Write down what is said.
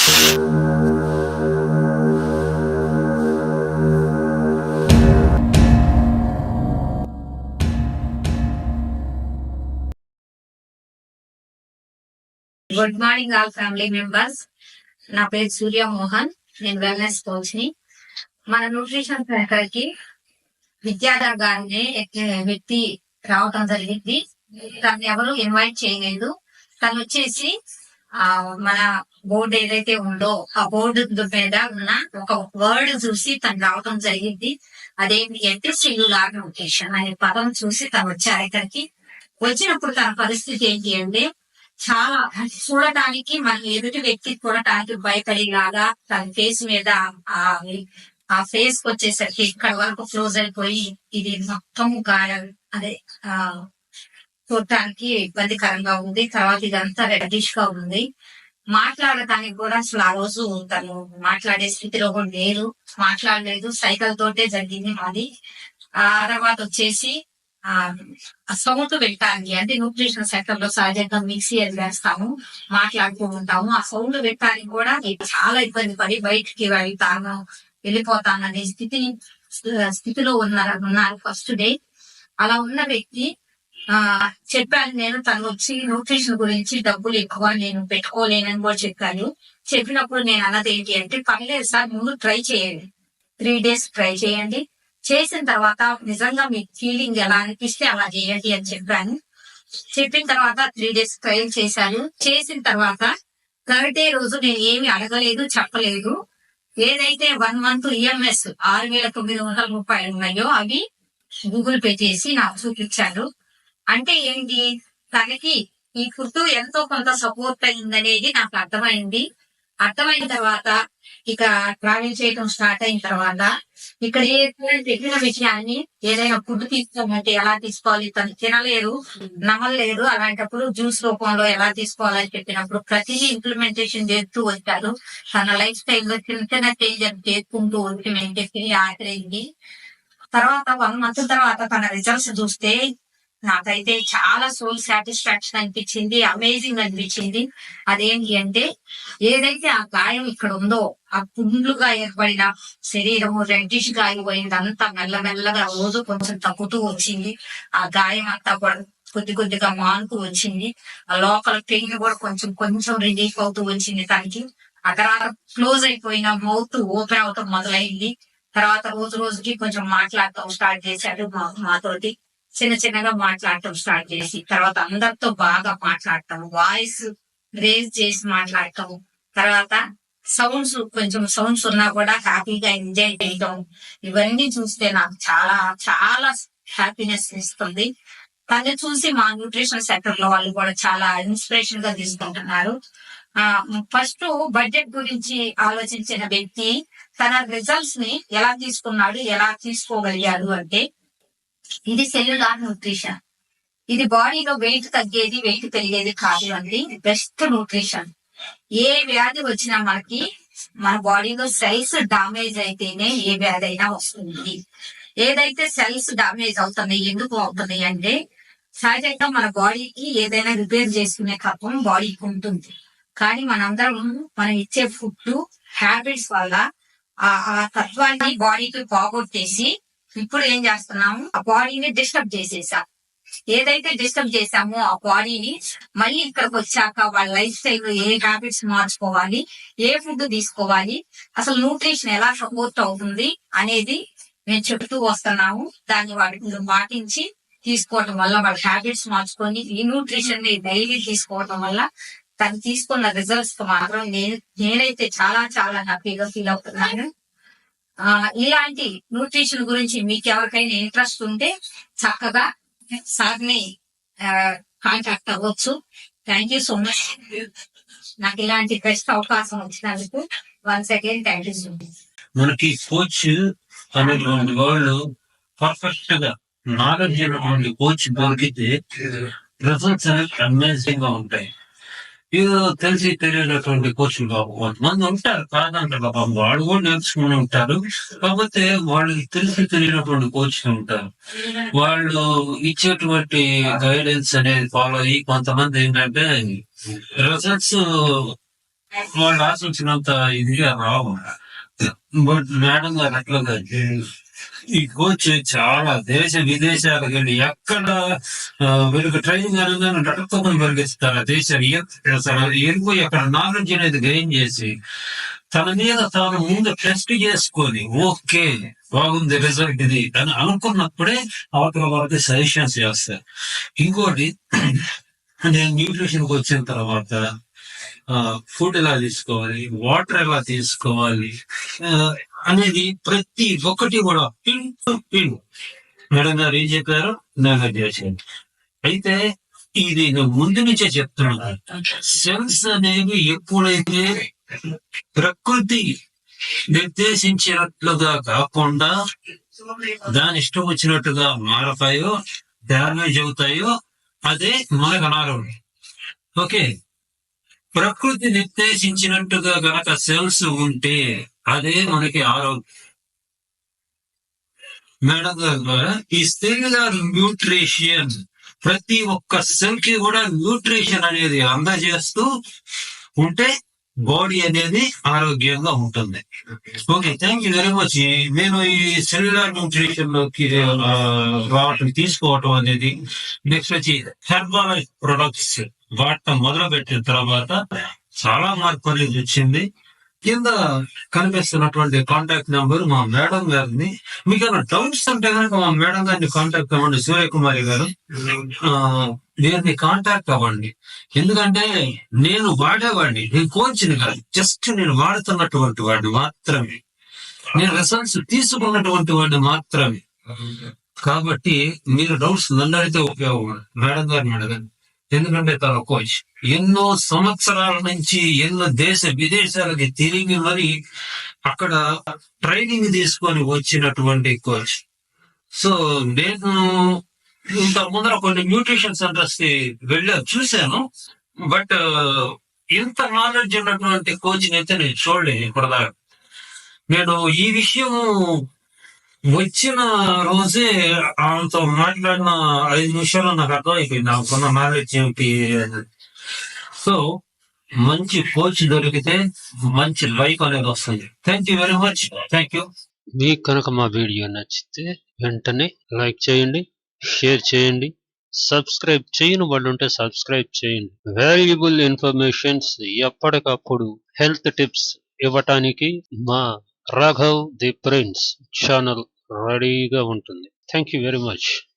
Good morning all family members. నా పేరు సూర్యమోహన్. నేను వెల్నెస్ కోచ్ ని. మన న్యూట్రిషన్ సెంటర్ కి విద్యాధర్ గారిని వ్యక్తి రావటం జరిగింది. తను ఎవరు ఇన్వైట్ చేయలేదు. తను వచ్చేసి మన బోర్డు ఏదైతే ఉందో ఆ బోర్డు మీద ఉన్న ఒక వర్డ్ చూసి తను రావటం జరిగింది. అదేంటి అంటే సెల్యులార్ న్యూట్రిషన్ అనే పదం చూసి తను వచ్చారు ఇక్కడికి. వచ్చినప్పుడు తన పరిస్థితి ఏంటి అంటే చాలా చూడటానికి మన ఎదుటి వ్యక్తి చూడటానికి భయపడేలాగా తన ఫేస్ మీద ఆ ఫేస్ కి వచ్చేసరికి ఇక్కడ వరకు క్లోజ్ అయిపోయి ఇది మొత్తం అదే చూడటానికి ఇబ్బందికరంగా ఉంది. తర్వాత ఇదంతా రెడ్డిష్ గా ఉంది. మాట్లాడటానికి కూడా అసలు ఆ రోజు తను మాట్లాడే స్థితిలో కూడా లేరు, మాట్లాడలేదు. సైకిల్ తోటే జరిగింది మాది. ఆ తర్వాత వచ్చేసి సౌండ్ పెట్టాలి అంటే న్యూట్రిషన్ సెంటర్ లో సహజంగా మిక్సీ వేస్తాము, మాట్లాడుతూ ఉంటాము. ఆ సౌండ్ పెట్టడానికి కూడా చాలా ఇబ్బంది పడి బయటికి వెళ్ళిపోతాను అనే స్థితిలో ఉన్నారు ఫస్ట్ డే. అలా ఉన్న వ్యక్తి చెప్పాను నేను, తను వచ్చి న్యూట్రిషన్ గురించి డబ్బులు ఎక్కువ నేను పెట్టుకోలేనని కూడా చెప్పాను. చెప్పినప్పుడు నేను అన్నది ఏంటి అంటే పర్లేదు సార్, ముందు ట్రై చేయండి, 3 days ట్రై చేయండి. చేసిన తర్వాత నిజంగా మీ ఫీలింగ్ ఎలా అనిపిస్తే అలా చేయండి అని చెప్పాను. చెప్పిన తర్వాత 3 days ట్రయల్ చేశాను. చేసిన తర్వాత 3rd day రోజు నేను ఏమి అడగలేదు, చెప్పలేదు. ఏదైతే 1 month EMS 6,900 రూపాయలు ఉన్నాయో అవి గూగుల్ పే చేసి నాకు చూపించారు. అంటే ఏంటి, తనకి ఈ ఫుడ్ ఎంతో కొంత సపోర్ట్ అయిందనేది నాకు అర్థమైంది. అర్థమైన తర్వాత ఇక ట్రావెల్ చేయడం స్టార్ట్ అయిన తర్వాత ఇక్కడ పెట్టిన విషయాన్ని ఏదైనా ఫుడ్ తీసుకోమంటే ఎలా తీసుకోవాలి, తను తినలేరు, నమ్మలేరు. అలాంటప్పుడు జ్యూస్ రూపంలో ఎలా తీసుకోవాలని చెప్పినప్పుడు ప్రతిదీ ఇంప్లిమెంటేషన్ చేస్తూ వచ్చారు. తన లైఫ్ స్టైల్లో చిన్న చిన్న చేంజెస్ చేసుకుంటూ వచ్చి మేము చెప్పి ఆఖరైంది. తర్వాత 1 month తర్వాత తన రిజల్ట్స్ చూస్తే నాకైతే చాలా సోల్ సాటిస్ఫాక్షన్ అనిపించింది, అమేజింగ్ అనిపించింది. అదేంటి అంటే ఏదైతే ఆ గాయం ఇక్కడ ఉందో ఆ పుండ్లుగా ఏర్పడిన శరీరం రెడ్డిష్ గా అయిపోయింది, అంతా మెల్లమెల్లగా రోజు కొంచెం తగ్గుతూ వచ్చింది. ఆ గాయం అంతా కూడా కొద్దిగా మానుతూ వచ్చింది. ఆ లోపల పెయిన్ కూడా కొంచెం రిలీఫ్ అవుతూ వచ్చింది తనకి. ఆ తర్వాత క్లోజ్ అయిపోయిన మౌత్ ఓపెన్ అవటం మొదలైంది. తర్వాత రోజుకి కొంచెం మాట్లాడటం స్టార్ట్ చేశాడు మాతోటి. చిన్నగా మాట్లాడటం స్టార్ట్ చేసి తర్వాత అందరితో బాగా మాట్లాడటం, వాయిస్ రేజ్ చేసి మాట్లాడటం, తర్వాత సౌండ్స్ ఉన్నా కూడా హ్యాపీగా ఎంజాయ్ చేయటం, ఇవన్నీ చూస్తే నాకు చాలా చాలా హ్యాపీనెస్ ఇస్తుంది. తను చూసి మా న్యూట్రిషన్ సెక్టర్ లో వాళ్ళు కూడా చాలా ఇన్స్పిరేషన్ గా తీసుకుంటున్నారు. ఫస్ట్ బడ్జెట్ గురించి ఆలోచించిన వ్యక్తి తన రిజల్ట్స్ ని ఎలా తీసుకున్నాడు, ఎలా తీసుకోగలిగాడు అంటే ఇది సెల్యులార్ న్యూట్రిషన్. ఇది బాడీలో వెయిట్ తగ్గేది, వెయిట్ పెరిగేది కాదు అండి. Best nutrition. ఏ వ్యాధి వచ్చినా మనకి మన బాడీలో సెల్స్ డామేజ్ అయితేనే ఏ వ్యాధి అయినా వస్తుంది. ఏదైతే సెల్స్ డామేజ్ అవుతున్నాయి, ఎందుకు అవుతున్నాయి అంటే సహజంగా మన బాడీకి ఏదైనా రిపేర్ చేసుకునే తత్వం బాడీకి ఉంటుంది. కానీ మనం ఇచ్చే ఫుడ్ హ్యాబిట్స్ వల్ల ఆ తత్వాన్ని బాడీకి పోగొట్టేసి ఇప్పుడు ఏం చేస్తున్నాము, ఆ బాడీని డిస్టర్బ్ చేసేసాం. ఏదైతే డిస్టర్బ్ చేసామో ఆ బాడీని మళ్ళీ ఇక్కడికి వచ్చాక వాళ్ళ లైఫ్ స్టైల్ ఏ హ్యాబిట్స్ మార్చుకోవాలి, ఏ ఫుడ్ తీసుకోవాలి, అసలు న్యూట్రిషన్ ఎలా సపోర్ట్ అవుతుంది అనేది మేము చెప్తూ వస్తున్నాము. దాన్ని వాటిని పాటించి తీసుకోవటం వల్ల వాళ్ళ హ్యాబిట్స్ మార్చుకొని ఈ న్యూట్రిషన్ ని డైలీ తీసుకోవటం వల్ల తను తీసుకున్న రిజల్ట్స్ మాత్రం నేనైతే చాలా చాలా హ్యాపీగా ఫీల్ అవుతున్నాను. ఇలాంటి న్యూట్రిషన్ గురించి మీకు ఎవరికైనా ఇంట్రెస్ట్ ఉంటే చక్కగా సార్ని కాంటాక్ట్ అవ్వచ్చు. Thank you so much. నాకు ఇలాంటి బెస్ట్ అవకాశం వచ్చినందుకు once again thank you so much. మనకి కోచ్ అనేటువంటి వాళ్ళు పర్ఫెక్ట్ గా నాలెడ్జ్ అయినటువంటి కోచ్ దొరికితే రిజల్ట్స్ అనేది అమేజింగ్ గా ఉంటాయి. ఏదో తెలిసి తెలియనటువంటి కోచ్లు కొంతమంది ఉంటారు, కాదంటారు, వాళ్ళు కూడా నేర్చుకుని ఉంటారు. కాకపోతే వాళ్ళకి తెలిసి తెలియనటువంటి కోచ్లు ఉంటారు. వాళ్ళు ఇచ్చేటువంటి గైడెన్స్ అనేది ఫాలో అయ్యి కొంతమంది ఏంటంటే రిజల్ట్స్ వాళ్ళు ఆశించినంత ఇదిగా రావు. బట్ మేడం గారు అట్లా కాదు. ఈ కోచ్ చాలా దేశ విదేశాలకు వెళ్ళి ఎక్కడ వీళ్ళకి ట్రైనింగ్ అనగానే నడుపుకొని పరిగెత్తుతారు ఆ దేశాలు అసలు వెళ్ళిపోయి అక్కడ నాలెడ్జ్ అనేది గెయిన్ చేసి తన మీద తాను ముందు టెస్ట్ చేసుకొని ఓకే బాగుంది రిజల్ట్ ఇది అని అనుకున్నప్పుడే అవతల వాళ్ళకి సజెషన్స్ చేస్తారు. ఇంకోటి నేను న్యూట్రిషన్ కి వచ్చిన తర్వాత ఫుడ్ ఎలా తీసుకోవాలి, వాటర్ ఎలా తీసుకోవాలి అనేది ప్రతి ఒక్కటి కూడా పిన్ టు పిన్ మేడం గారు ఏం చెప్పారో నాకు చేశాను. అయితే ఇది నేను ముందు నుంచే చెప్తున్నాను. సెల్స్ అనేవి ఎప్పుడైతే ప్రకృతి నిర్దేశించినట్లుగా కాకుండా దాని ఇష్టం వచ్చినట్టుగా మారతాయో, డ్యామేజ్ అవుతాయో అదే మనకు అనారోగ్యం. ఓకే, ప్రకృతి నిర్దేశించినట్టుగా గనక సెల్స్ ఉంటే అదే మనకి ఆరోగ్యం. మేడం గారి ద్వారా ఈ సెల్యులర్ న్యూట్రిషన్ ప్రతి ఒక్క సెల్ కి కూడా న్యూట్రిషన్ అనేది అందజేస్తూ ఉంటే బాడీ అనేది ఆరోగ్యంగా ఉంటుంది. Okay, thank you very much. నేను ఈ సెల్యులర్ న్యూట్రిషన్ లోకి రావటం తీసుకోవటం అనేది నెక్స్ట్ వచ్చి హెర్బల్ ప్రొడక్ట్స్ వాడటం మొదలు పెట్టిన తర్వాత చాలా మార్పు అనేది వచ్చింది. కింద కనిపిస్తున్నటువంటి కాంటాక్ట్ నెంబర్ మా మేడం గారిని. మీకు ఏమైనా డౌట్స్ ఉంటే కనుక మా మేడం గారిని కాంటాక్ట్ అవ్వండి. సూర్యకుమారి గారు వీరిని కాంటాక్ట్ అవ్వండి. ఎందుకంటే నేను వాడేవాడిని, నేను కోచ్ని కాదు, జస్ట్ నేను వాడుతున్నటువంటి వాడిని మాత్రమే, నేను రిజల్ట్స్ తీసుకున్నటువంటి వాడిని మాత్రమే. కాబట్టి మీరు డౌట్స్ నన్ను అయితే ఉపయోగం మేడం గారిని అడగండి. ఎందుకంటే తన కోచ్ ఎన్నో సంవత్సరాల నుంచి ఎన్నో దేశ విదేశాలకి తిరిగి మరి అక్కడ ట్రైనింగ్ తీసుకొని వచ్చినటువంటి కోచ్. సో నేను ఇంత ముందర కొన్ని న్యూట్రిషన్ సెంటర్స్ కి చూశాను, బట్ ఇంత నాలెడ్జ్ ఉన్నటువంటి కోచ్ అయితే నేను చూడలేదు ఇప్పటిదాకా. నేను ఈ విషయం వచ్చిన రోజే ఆమెతో మాట్లాడిన 5 నిమిషాలు నాకు అర్థమైపోయింది ఆమెకున్న నాలెడ్జ్ ఏమిటి. సో మంచి కోచ్ దొరికితే మంచి లైఫ్ అనేది వస్తుంది. Thank you very much. Thank you. మీకు కనుక మా వీడియో నచ్చితే వెంటనే లైక్ చేయండి, షేర్ చేయండి, సబ్స్క్రైబ్ చేయని వాళ్ళు ఉంటే సబ్స్క్రైబ్ చేయండి. వాల్యుబుల్ ఇన్ఫర్మేషన్స్ ఎప్పటికప్పుడు హెల్త్ టిప్స్ ఇవ్వటానికి మా రాఘవ్ ది ప్రిన్స్ ఛానల్ రెడీగా ఉంటుంది. Thank you very much.